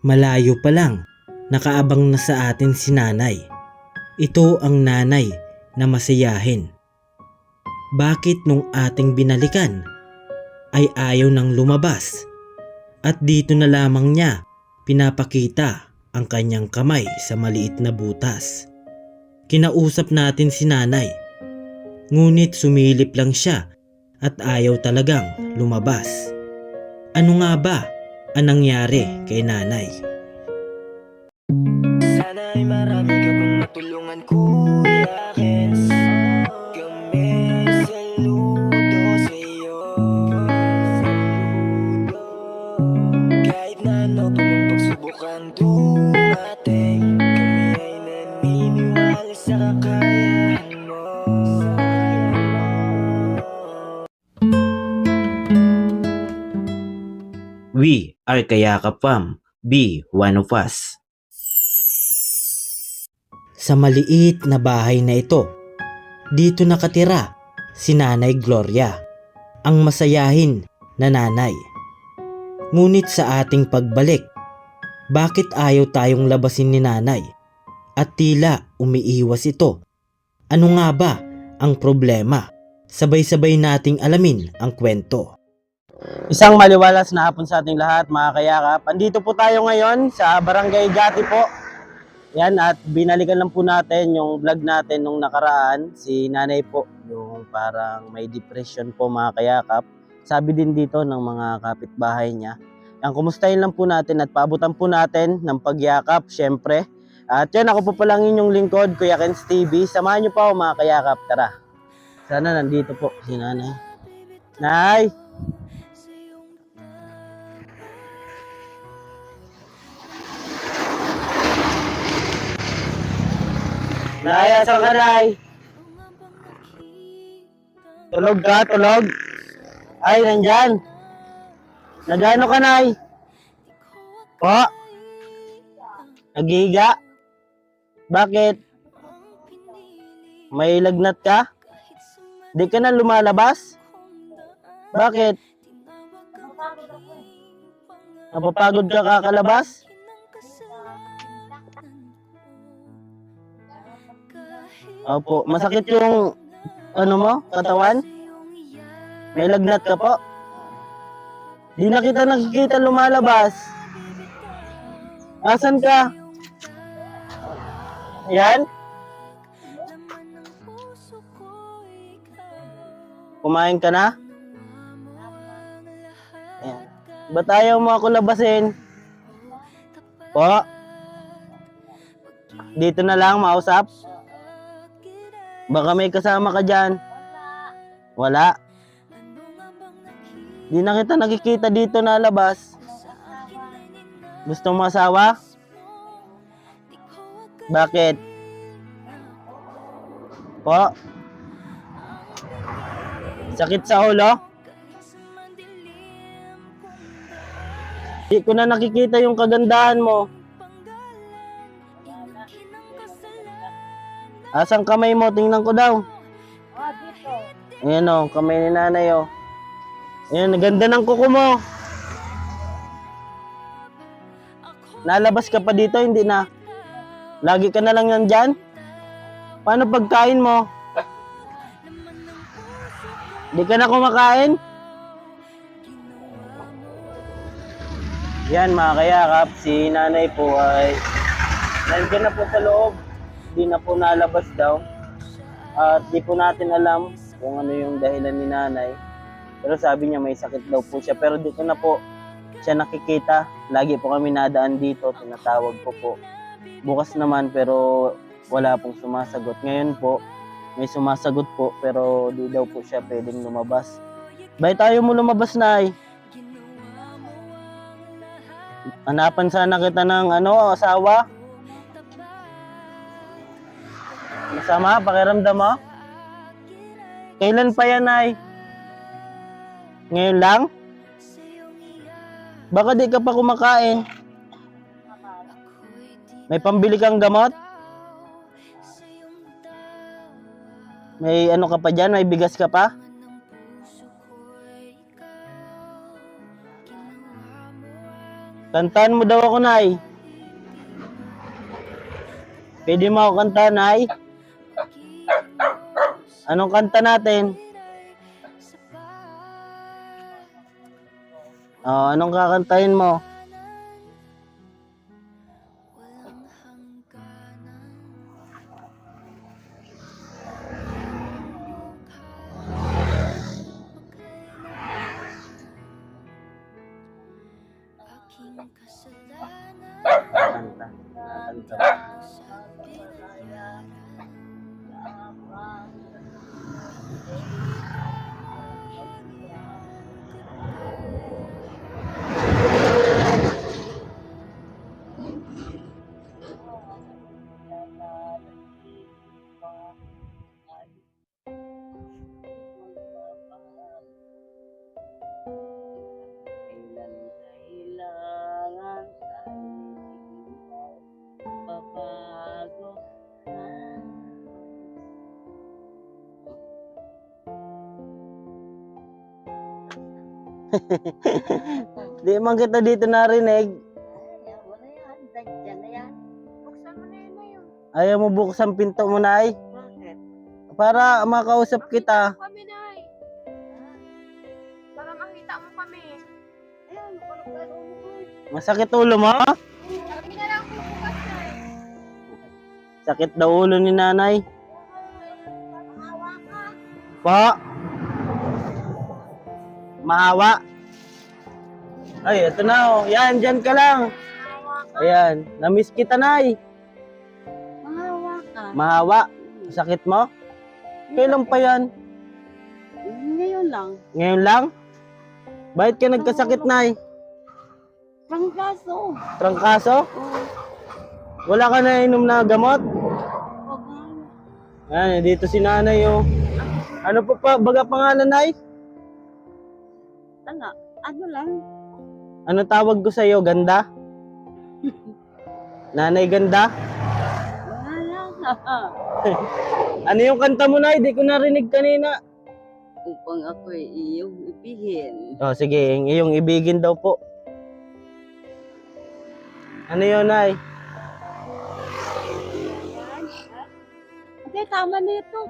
Malayo pa lang, nakaabang na sa atin si nanay. Ito ang nanay na masayahin. Bakit nung ating binalikan ay ayaw nang lumabas? At dito na lamang niya pinapakita ang kanyang kamay sa maliit na butas. Kinausap natin si nanay, ngunit sumilip lang siya at ayaw talagang lumabas. Ano nga ba ang nangyari kay nanay? Sana ay marami ka pang matulungan, Kuya Kens. Kami saludo sa'yo. Kahit na ano pa mang pagsubukang dumating, kami ay naniniwala sa kakayahan mo. We are Kayakap Fam. Be one of us. Sa maliit na bahay na ito, dito nakatira si Nanay Gloria, ang masayahin na nanay. Ngunit sa ating pagbalik, bakit ayaw tayong labasin ni nanay? At tila umiiwas ito. Ano nga ba ang problema? Sabay-sabay nating alamin ang kwento. Isang maliwalas na hapon sa ating lahat, mga kayakap. Andito po tayo ngayon sa Barangay Gati po. Yan, at binalikan lang po natin yung vlog natin nung nakaraan. Si nanay po, yung parang may depression po, mga kayakap. Sabi din dito ng mga kapitbahay niya. Yan, kumustahin lang po natin at paabutan po natin ng pagyakap, syempre. At yan, ako po palang inyong lingkod, Kuya Kens TV. Samahan niyo pa ako, mga kayakap. Tara. Sana nandito po si nanay. Nay! Nay, asan ka, Nay? Tulog ka, tulog? Ay, nandyan. Nagano ka, Nay? Po? Naghihiga? Bakit? May lagnat ka? Di ka na lumalabas? Bakit? Napapagod ka kakalabas? Opo, masakit yung ano mo, katawan? May lagnat ka po? Di na kita nakikita lumalabas. Asan ka? Yan? Kumain ka na? Ayan. Ba't ayaw mo ako labasin? Po? Dito na lang mausap? Baka may kasama ka dyan. Wala. Di na kita nakikita dito na labas. Gusto mo asawa? Bakit? Po? Sakit sa ulo? Di ko na nakikita yung kagandahan mo. Asang kamay mo? Tingnan ko daw. Dito. Ayan o, kamay ni nanay o. Ayan, ganda ng kuko mo. Nalabas ka pa dito, hindi na. Lagi ka na lang yan dyan? Paano pagkain mo? Di ka na kumakain? Yan, mga kayakap, si nanay po ay nandiyan na po sa loob. Di na po nalabas daw. At di po natin alam kung ano yung dahilan ni nanay. Pero sabi niya may sakit daw po siya. Pero dito na po siya nakikita. Lagi po kami nadaan dito. Tinatawag ko po. Bukas naman pero wala pong sumasagot. Ngayon po may sumasagot po pero di daw po siya pwedeng lumabas. Bay tayo mo lumabas, Nay. Hanapan sana kita ng asawa. Masama, pakiramdam mo? Kailan pa yan, Nay? Ngayon lang? Baka di ka pa kumakain. May pambili kang gamot? May ano ka pa dyan? May bigas ka pa? Kantahan mo daw ako, Nay. Pwede mo ako kanta, Nay? Anong kanta natin? Anong kakantahin mo? Kanta. Kanta. Kailangan pabago Di man kita dito narinig. Ay, wala yan. Dyan na yan. Buksan mo na yun na yun. Ayaw mo buksan pinto mo, Nay? Bakit? Para makausap kita. Kami, Nay. Para makita mo kami. Ayan, pagkano mo ko. Masakit ulo mo? Kami na lang bukas, Nay. Sakit daw ulo ni Nanay. Maawa ka. Po? Maawa? Ay, ito na oh. Yan, dyan ka lang. Ayan, namiss kita, Nay. Mahawa ka. Mahawa. Sakit mo? Kailan pa yan? Ngayon lang. Ngayon lang? Bakit ka nagkasakit, Nay? Trangkaso. Trangkaso? Oo. Wala ka na inom na gamot? Wag nga. Ayan, dito si Nanay oh. Ano pa baga pangalan, Nay? Tanga. Ano lang? Ano tawag ko sa'yo? Ganda? Nanay Ganda? Wala lang. Ano yung kanta mo, Nay? Di ko narinig kanina. Upang ako'y iyong ibigin. Oh, sige, yung iyong ibigin daw po. Ano yun, Nay? Hindi, tama na ito.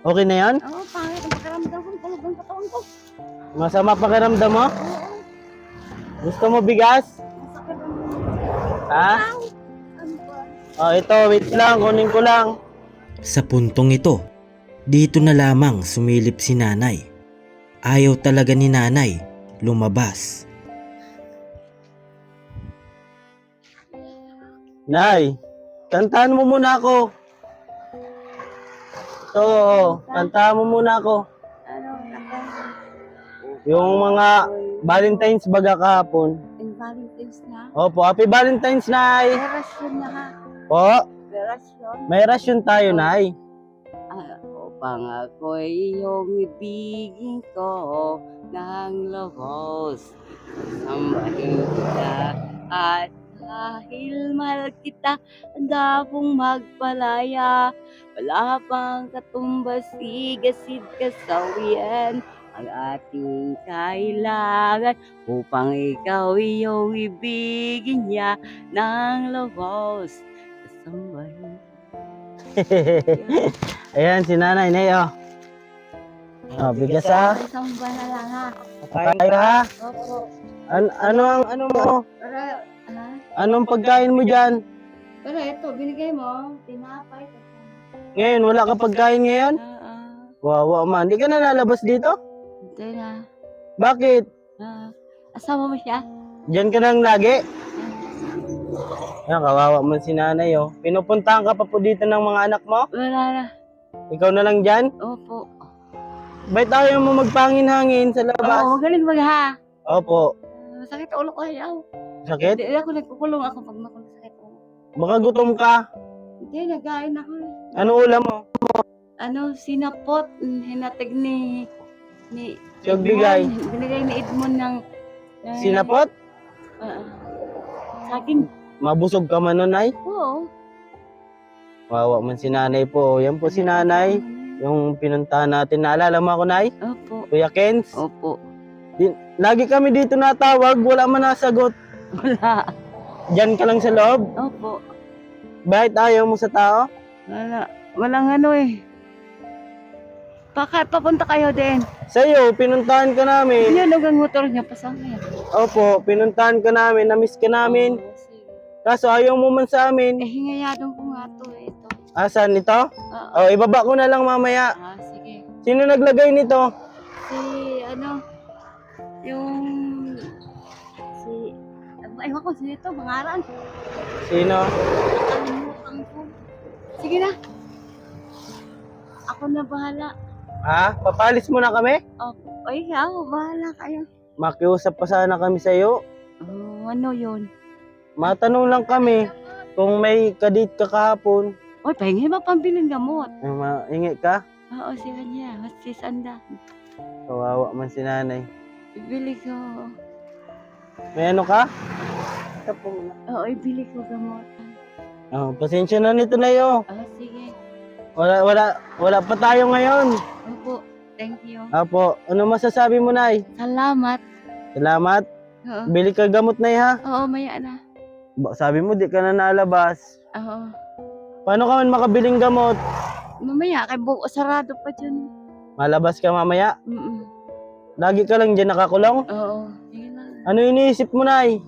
Okay na yan? Oo, pangit ang pakiramdam ko. Tulog ang katawan ko. Masama pakiramdam mo? Oo. Gusto mo bigas? Masakit ang Ha? ano ba? Oh, ito, wait lang, kunin ko lang. Sa puntong ito, dito na lamang sumilip si Nanay. Ayaw talaga ni Nanay lumabas. Nay, kantahan mo muna ako. Ito, kantahan mo muna ako. Ano? Yung mga Valentine's baga kahapon. In Valentine's na? Opo, happy Valentine's, Nay. Verasyon na ha. Po, Verasyon. may rasyon tayo, Nay. Upang ako'y iyong ibigin ko ng lubos. Sambahin kita at dahil mahal kita, handa pong magpalaya. Wala pang katumbas, sigasid kasawian ang ating kailangan upang ikaw iyong ibigin niya ng lubos. Kasambahin. Ayan, si Nanay, Nay, oh. Oh, bigas ha. Samba na lang ha. Pakain ka ha. Opo. Ano mo? Pero, ha? Anong pagkain mo dyan? Pero ito, binigay mo, tinapay. Ngayon, wala ka pagkain ngayon? Wawa man, di ka na lalabas dito? Hindi na. Bakit? Asama mo siya? Diyan ka nang lagi? Ayan, kawawa man si Nanay, oh. Pinupuntahan ka pa po dito ng mga anak mo? Wala na. Ikaw na lang dyan? Opo. Ba't ayaw mo magpangin-hangin sa labas? Oo, magaling mag ha. Opo. Sakit ulo ko ayaw. Sakit? Hindi ako nagkukulong ako pag sakit ulo. Baka gutom ka. Hindi, nagain ako. Ano ulam mo? Ano, sinapot, hinatig ni Siyog bigay. Edmond. Binigay ni Edmond ng Sinapot? sa akin. Mabusog ka man nun, Nay? Oo. Wawa man si Nanay po. Yan po si Nanay. Yung pinuntahan natin. Naalala mo ako, Nay? Opo. Kuya Kens? Opo. Lagi kami dito natawag. Wala man nasagot. Wala. Diyan ka lang sa loob? Opo. Bakit ayaw mo sa tao? Wala. Walang ano eh. Papunta kayo din. Sa'yo, pinuntahan ka namin. Yun, ang motor niya pa sa akin. Opo, pinuntahan ka namin, namiss ka namin. Oo, sige. Kaso ayaw mo man sa amin. Hingayadong ko nga to eh. Ito. Asan ito? Oo. Ibaba ko na lang mamaya. Sige. Sino naglagay nito? Si, ano, yung, ewan ko, sino ito, mangaran. Sino? Nakalimutan ko. Sige na. Ako na bahala. Ha? Papalis mo na kami? Ay, ako, bahala kayo. Makiusap pa sana kami sa'yo. Ano yun? Matanong lang kami kung may kadate ka kahapon. Uy, pahingi mo pambiling gamot. Maingi ka? Oo, si kanya. Si Sanda. Kawawa man si nanay. Ibili ko. May ano ka? Tapo mo na. Oo, ibili ko gamot. Pasensya na nito na yo. Sige. Wala pa tayo ngayon. Opo, thank you. Apo, ano masasabi mo, Nay? Salamat. Salamat. Oo. Bili ka gamot, Nay, ha? Oo, maya na. Sabi mo, di ka na nalabas. Oo. Paano ka man makabiling gamot? Mamaya, kay buko sarado pa dyan. Malabas ka mamaya? Mm. Lagi ka lang dyan nakakulong? Oo. Sige na. Ano iniisip mo, Nay?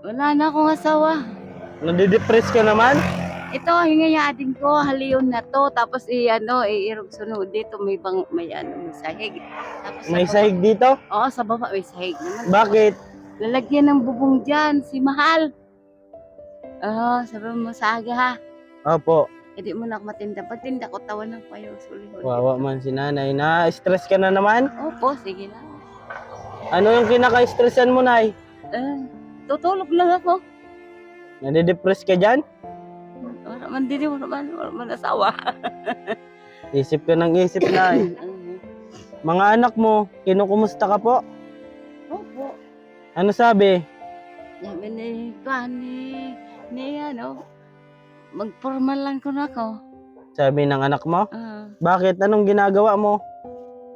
Wala na akong asawa. Nadidepress ka naman? Ito, hingayadin ko, haliyon na to. Tapos, irog sunod dito, may sahig. Tapos, May sa baba- sahig dito? Oo, sa baba may sahig naman. Bakit? Lalagyan ng bubong dyan, si Mahal. Oo, sabi mo sa aga ha. Opo. Hindi mo na ako matinda. Pagtinda ko, tawanan ko yung sulihod. Wawa man si nanay. Na-stress ka na naman? Opo, sige lang. Ano yung kinaka-stressan mo, Nay? Tutulog lang ako. Nadidepress ka dyan? Wala man asawa. Isip ka ng isip, Nay. Mga anak mo, kinukumusta ka po? Opo. Ano sabi? Sabi magpormal lang ko na ako. Sabi ng anak mo? Ah, Bakit? Anong ginagawa mo?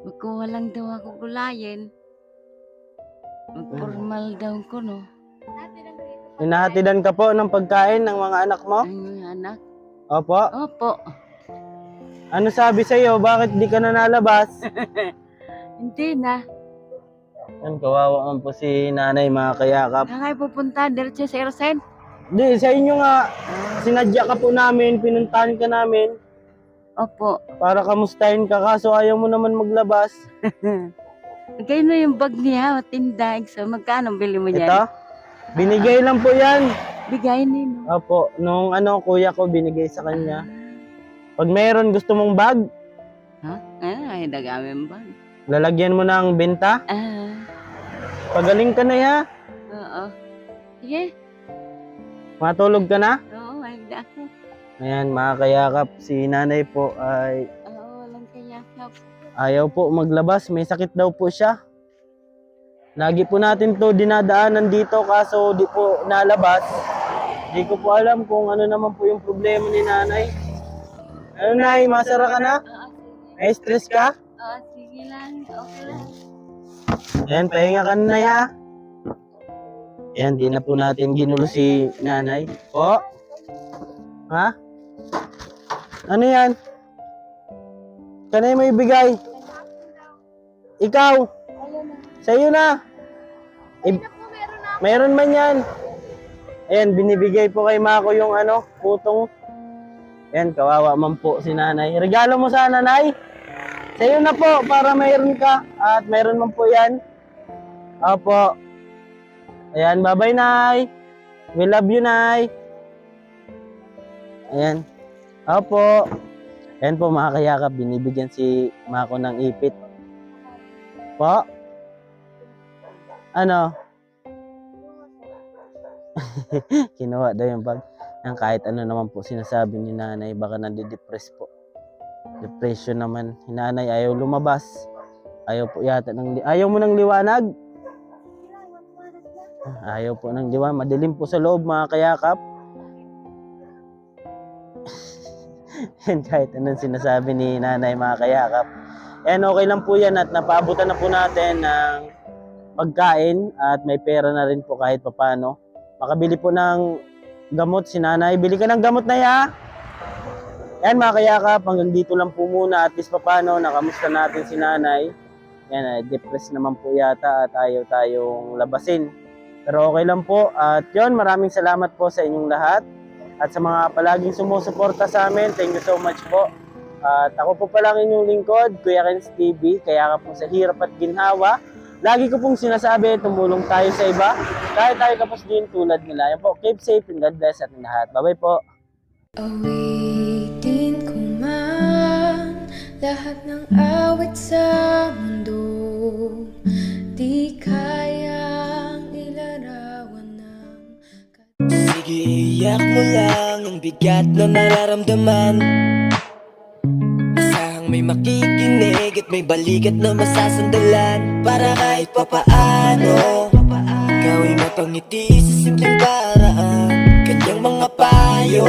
magkuha lang daw ako gulayin. Magpormal daw ko, no? Hinahatidan ka po ng pagkain ng mga anak mo? Ang mga anak. Opo. Opo. Ano sabi sa'yo? Bakit di ka na nalabas? Hindi na. Yan, kawawa man po si nanay, mga kayakap. Kaya pupunta diretso sa Ersen. Di, sa inyo nga, sinadya ka po namin, pinuntahan ka namin Opo. para kamustahin ka, kaso ayaw mo naman maglabas. Kayo na yung bag niya, matindag. So, magkano bili mo yan? Ito, binigay lang po yan. Bigay ni, no? Opo, nung kuya ko binigay sa kanya. Pag mayroon gusto mong bag, Ha? Ay, dagaming bag. lalagyan mo ng benta. Pagaling ka na ya. Oo. Sige. Matulog ka na. Oo, ay, ako. Ayan, mga kayakap, si nanay po ay Oo, walang kaya. ayaw po maglabas. May sakit daw po siya. Lagi po natin to dinadaanan dito kaso di po nalabas. Di ko po alam kung ano naman po yung problema ni nanay. Ano, Nay, masara ka na? May stress ka? Oo, sige lang. Okay lang. Ayan, pahinga ka na, Nay, ha? Ayan, di na po natin ginulo si nanay. Po? Ha? Ano yan? Kanay may bigay? Ikaw? Sa'yo na. Mayroon man yan. Ayan, binibigay po kay Mako yung putong. Ayan, kawawa man po si nanay. Regalo mo sana, Nay. Sa'yo na po, para mayroon ka. At mayroon man po yan. Opo. Ayan, bye-bye, Nay. We love you, Nay. Ayan. Opo. Ayan po, mga kayakap, binibigyan si Mako ng ipit. Po? Ano? Kinuha daw yung bag. Yan, kahit ano naman po sinasabi ni nanay, baka nadidepress po. Depression naman. Nanay ayaw lumabas. Ayaw po yata ayaw mo ng liwanag? Ayaw po ng liwanag. Madilim po sa loob, mga kayakap. Yan, kahit anong sinasabi ni nanay, mga kayakap. Yan, okay lang po yan at napaabutan na po natin ng pagkain at may pera na rin po kahit papano. makabili po ng gamot si nanay. Bili ka ng gamot na ya. Yan mga kayakap, hanggang dito lang po muna at least papano nakamusta natin si nanay. Yan, depressed naman po yata at ayaw tayong labasin. Pero okay lang po. At yun, maraming salamat po sa inyong lahat. At sa mga palaging sumusuporta sa amin, thank you so much po. At ako po palang inyong lingkod, Kuya Renz TV, kaya ka po sa hirap at ginhawa. Lagi ko pong sinasabi, tumulong tayo sa iba. Kahit tayo kapos din tulad nila. Yan po, keep safe and God bless ating lahat. Bye-bye po. Awitin ko man lahat ng awit sa mundo, di kayang ilarawan ng Sige, iyak mo lang ang bigat na nararamdaman. Asahang may makikinig at may balikat na masasandalan. Para kahit papaano ikaw ay mapangiti sa simpleng paraan. Kanyang mga payo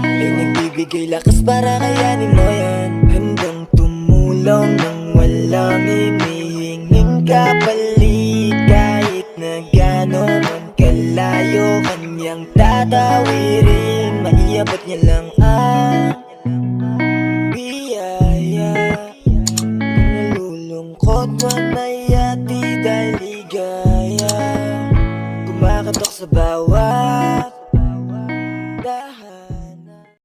ay nagbibigay lakas para kayanin mo yan. Handang tumulong nang walang hinihinging kapalit. Kahit na gano'n man kalayo kanyang tatawirin, maiabot niya lang ang biyaya. Nalulungkot man ay ati dahil ligaya, kumakatok sa bawat